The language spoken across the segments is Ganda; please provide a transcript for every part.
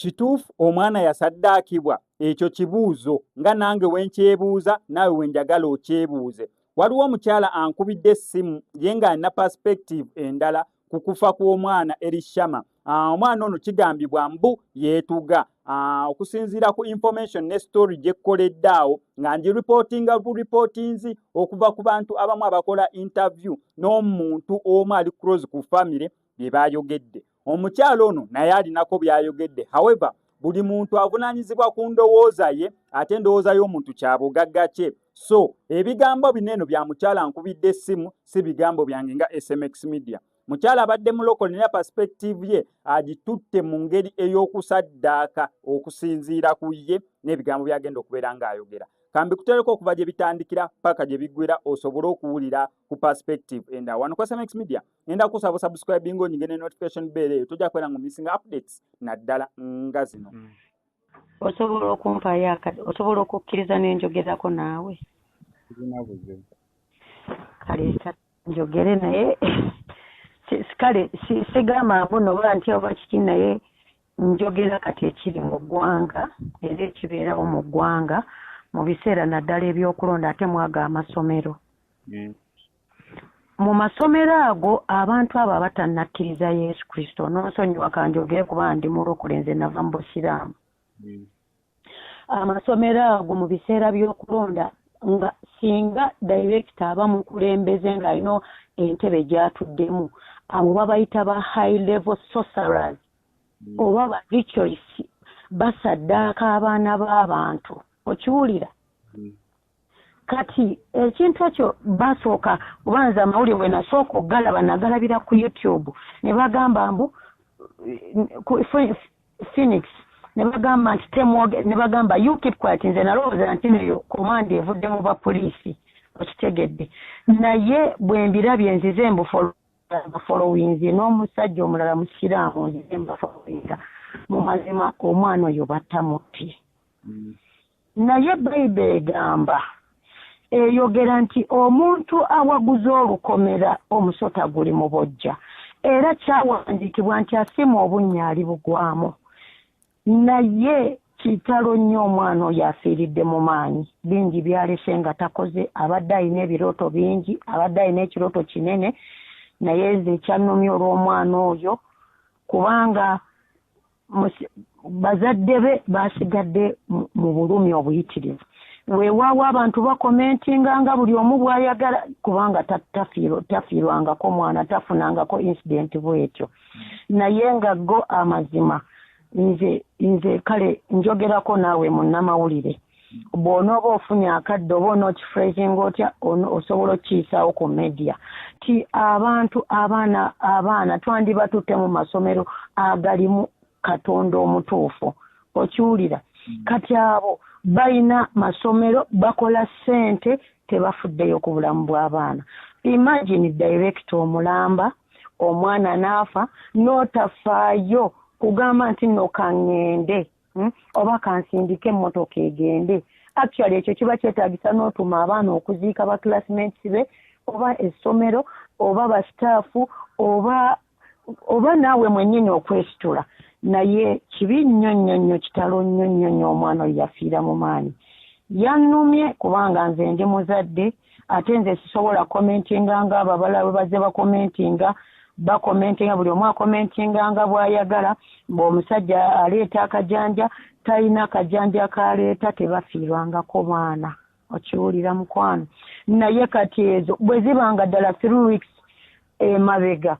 kituufu omwana yasaddaakibwa ekyo kibuuzo nga nange wenkyebuuza naawe wenjagala okyebuuze. Waliwo omukyala ankubidde essimu ye ng'alina perspective endala ku kufa kw'omwana Elishama. Omwana ono kigambibwa mbu yeetuga okusinziira ku information ne story gyekkoledde awo nga ngireportinga reportinzi okuva ku bantu abamu abakola interview n'omuntu omu ali close ku family bye bayogedde. Omukyala ono naye alinako byayogedde. However, buli muntu avunaanyizibwa ku ndowooza ye ate endowooza y'omuntu kyabugagga kye. So ebigambo bineno bya mukyala nkubidde essimu si bigambo byange nga SMX Media. Mukyala abadde mulokole ne perspective ye agitutte mu ngeri ey'okusaddaaka okusinziira ku ye n'ebigambo byagenda okubeera ng'ayogera. Kambi kutereko okuva gye bitandikira paka gye biggwera osobole okuwulira ku perspective enda wano kwa SMX Media. Nenda kusaba subscribing onyige ne notification bell eyo tojja kwera mu missing updates naddala nga zino. Osobola okumpaayo akati, osobola okukkiriza n'enjogerako naawe? Kale njogere naye kale sigamba mbuno oba nti oba kiki naye njogera kati ekiri mu ggwanga era ekibeerawo mu ggwanga mu biseera naddala ebyokulonda ate mwaga amasomero. Mu masomero ago abantu abo abatannakkiriza Yesu Kristo n'onsonyiwa kanjogere kuba ndi mulokole nze nava mu busiraamu. Amasomero ago mu biseera by'okulonda nga singa director aba mukulembeze ng'alina entebe gy'atuddemu abo babayita ba high level sorcerers oba ba ritualists basaddaaka abaana b'abantu. Okiwulira? Kati ekintu ekyo basooka kubanza amawulire bwe nasooka ogalaba nagalabira ku YouTube ne bagamba mbu Phoenix ne bagamba nti temwoge ne bagamba you keep quiet nze nalowooza nti neyo komanda evudde mu bapoliisi okitegedde naye bwe mbirabye nzize followinzi n'omusajja omulala musiraamu nzize mbafollowinga mu mazima omwana oyo battamutti. Naye Bayibuli egamba eyogera nti omuntu awaguza olukomera omusota guli mu bojja era kyawandiikibwa nti asima obunnya alibugwamu. Naye kitalo nnyo omwana oyo afiiridde mu maanyi bingi byalese nga takoze abadde alina ebirooto bingi abadde alina ekirooto kinene naye nze ekyannumya olw'omwana oyo kubanga bazadde be basigadde mu bulumi obuyitirivu. Weewaawo abantu bakomentinga nga buli omu bw'ayagala kubanga tafiirwangako mwana tafunangako incident bwetyo naye nga go amazima nze kale njogerako naawe munnamawulire bw'onooba ofunye akadde oba onookifreezinga otya osobola okiyisaawo ku media ti abantu abaana twandibatutte mu masomero agalimu Katonda omutuufu. Okiwulira? Kati abo balina masomero bakola ssente tebafuddeyo ku bulamu bw'abaana. Imagine director omulamba omwana naafa n'otafaayo kugamba nti nno kaŋŋende oba kansindike emmotoka egende. Actually ekyo kiba kyetaagisa n'otuma abaana okuziika ba classmates be oba essomero oba bastaafu oba naawe mwennyini okwesitula. Naye kibi nnyo kitalo nnyo omwana oyo yafiira mu maanyi. Yannumye kubanga nze ndi muzadde ate nze sisobola commentinga nga ababala bwe bazze bakomentinga buli omu akomentinga nga bw'ayagala ng'omusajja aleeta akajanja talina akajanja kaleeta tebafiirwangako baana. Okiwulira mukwano? Naye kati ezo bwe zibanga ddala 3 weeks emabega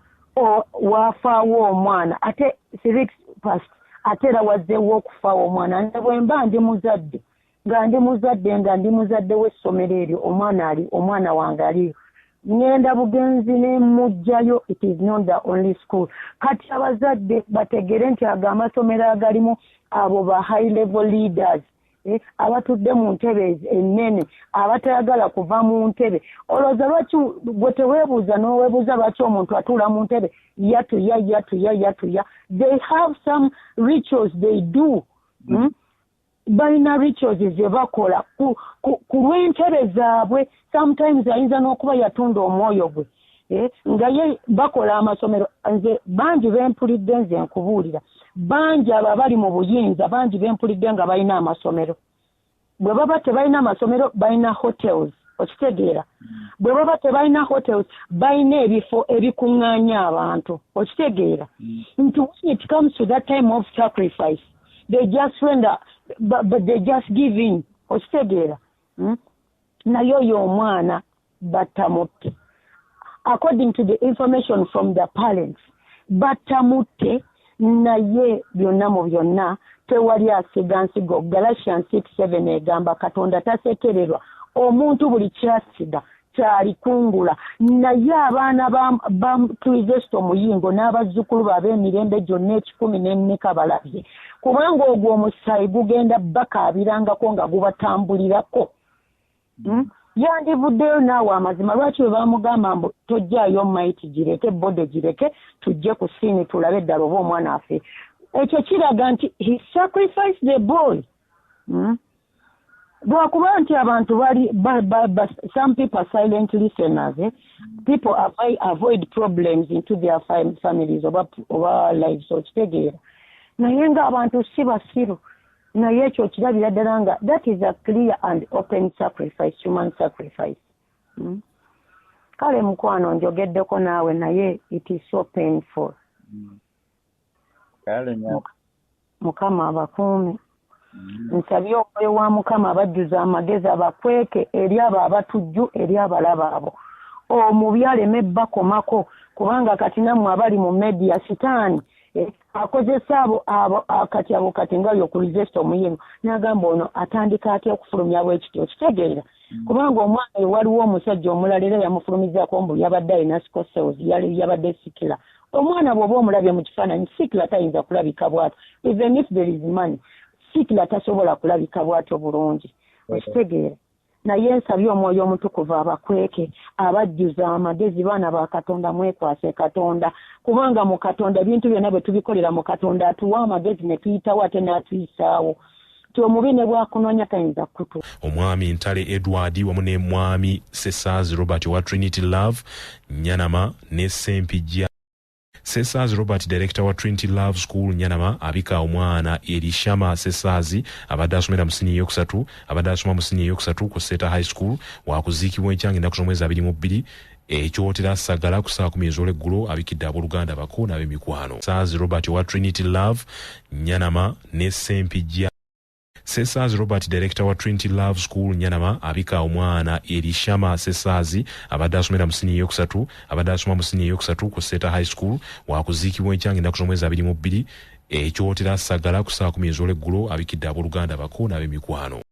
wafaawo omwana ate 3 weeks past ate era wazzeewo okufaawo omwana. Nze bwe mba ndi muzadde nga ndi muzadde w'essomero eryo omwana wange aliyo ngenda bugenzi ne mujjayo. It is not the only school. Kati abazadde bategere nti ago amasomero agalimu abo ba high level leaders abatudde mu ntebe ennene abatayagala kuva mu ntebe. Olowooza lwaki gwe teweebuuza n'oweebuuza lwaki omuntu atuula mu ntebe yatuya. They have some rituals they do. Balina rituals ze bakola ku lw'entebe zaabwe. Sometimes ayinza n'okuba yatunda omwoyo gwe nga ye bakola amasomero nze bangi bempulidde nze nkubuulira bangi abo bali mu buyinza bangi bempulidde nga balina amasomero bwe baba tebalina amasomero balina hotels okitegeera bwe baba tebalina hotels balina ebifo ebikuŋŋaanya abantu okitegeera nti when it comes to that time of sacrifice they just render but they just give in okitegeera naye oyo omwana batamutte according to the information from the parents batamutte naye byonna mu byonna tewali asiga nsigo Galatians 6:7 egamba Katonda tasekererwa omuntu buli kyasiga kyalikungula naye abaana ba Kristo Muyingo n'abazzukulu b'emirembe gyonna 14 kabalabye kubanga ogwo omusaayi gugenda bakaabirangako nga gubatambulirako yandivuddeyo naawe amazima lwaki bwe bamugamba mbu tojjaayo maiti gireke bode gireke tujje ku siini tulabe eddala oba omwana afe ekyo kiraga nti he sacrificed the boy lwakuba nti abantu bali some people are silent listeners people avoid problems into their families oba lives okitegeera naye ng'abantu si basiru naye ekyo kirabira ddala nga that is a clear and open sacrifice human sacrifice kale mukwano njogeddeko naawe naye it is so painful mukama abakuume nsabye omwoyo wa mukama abajjuza amagezi abakweke eri abo abatujju eri abalaba abo omubi aleme bakomako kubanga kati nammwe abali mu media sitaani akozesa abo kati abo kati nga yokulizesto omuyingo n'agamba ono atandika atya okufulumya bwekiti okitegeera kubanga omwana waliwo omusajja omulala era yamufulumizaako mbu yabadde alina scocells yabadde sikira omwana bw'oba omulabye mu kifaananyi sikira tayinza kulabika bw'atyo even if there is money sikira tasobola kulabika bw'atyo bulungi okitegeera naye nsabye omwoyo omutukuvu abakweke abajjuza amagezi baana ba Katonda mwekwase Katonda kubanga mu Katonda ebintu byonna bwe tubikolera mu Katonda atuwa amagezi ne tuyitawo ate n'atuyisaawo omubi ne bwakunoonya tayinza kutu. Omwami Ntale Edward wamu ne mwami Sesaz Robert wa Trinity Love Nyanama ne Sempijja. Sesaz Robert director wa Trinity Love School Nyanama abika omwana Elishama Sesazi abadde asomera mu siniya eyokusatu abadde asoma mu siniya eyokusatu ku Seta High School wakuziikibwa enkyange ennaku z'omwezi 22 ekyotera Sagala ku saa 10 ez'olweggulo abikidde abooluganda bako n'ab'emikwano. Sesaz Robert wa Trinity Love Nyanama ne Sempijja. Sesaz Robert director wa Trinity Love School Nyanama abika omwana Elishama Sesazi abadde asomera mu siniya eyokusatu abadde asoma mu siniya eyokusatu ku Seta High School wakuziikibwa enkyange ennaku z'omwezi 22 ekyotera Sagala ku saa 10 ez'olweggulo abikidde abooluganda bako n'ab'emikwano.